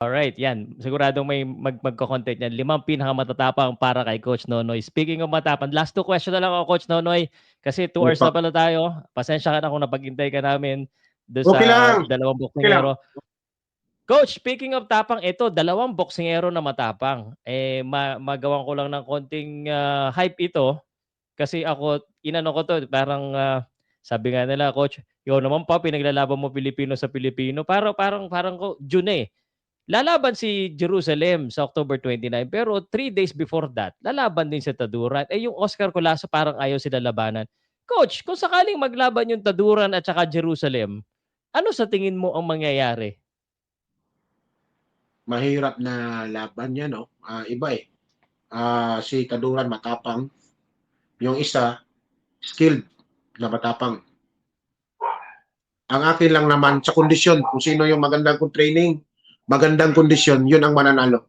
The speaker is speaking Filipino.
Alright, yan. Siguradong may magko-content yan. 5 pinakamatatapang para kay Coach Nonoy. Speaking of matapang, last 2 question na lang ako, Coach Nonoy. Kasi 2 hours na Opa. pala tayo. Pasensya ka na kung napaghintay ka namin doon Okay sa lang. dalawang Okay lang. boksingero. Coach, speaking of tapang, ito, 2 boksingero na matapang. Magawan ko lang ng konting hype ito. Kasi ako, inano ko to, parang sabi nga nila, Coach, ikaw naman pa, pinaglalaban mo Pilipino sa Pilipino. Parang ko, June eh. Lalaban si Jerusalem sa October 29, pero 3 days before that, lalaban din si Taduran. Yung Oscar Colasso parang ayaw sila labanan. Coach, kung sakaling maglaban yung Taduran at saka Jerusalem, ano sa tingin mo ang mangyayari? Mahirap na laban yan, no? Iba eh. Si Taduran matapang. Yung isa, skilled na matapang. Ang akin lang naman sa kondisyon, kung sino yung magandang training, magandang kondisyon, yun ang mananalo.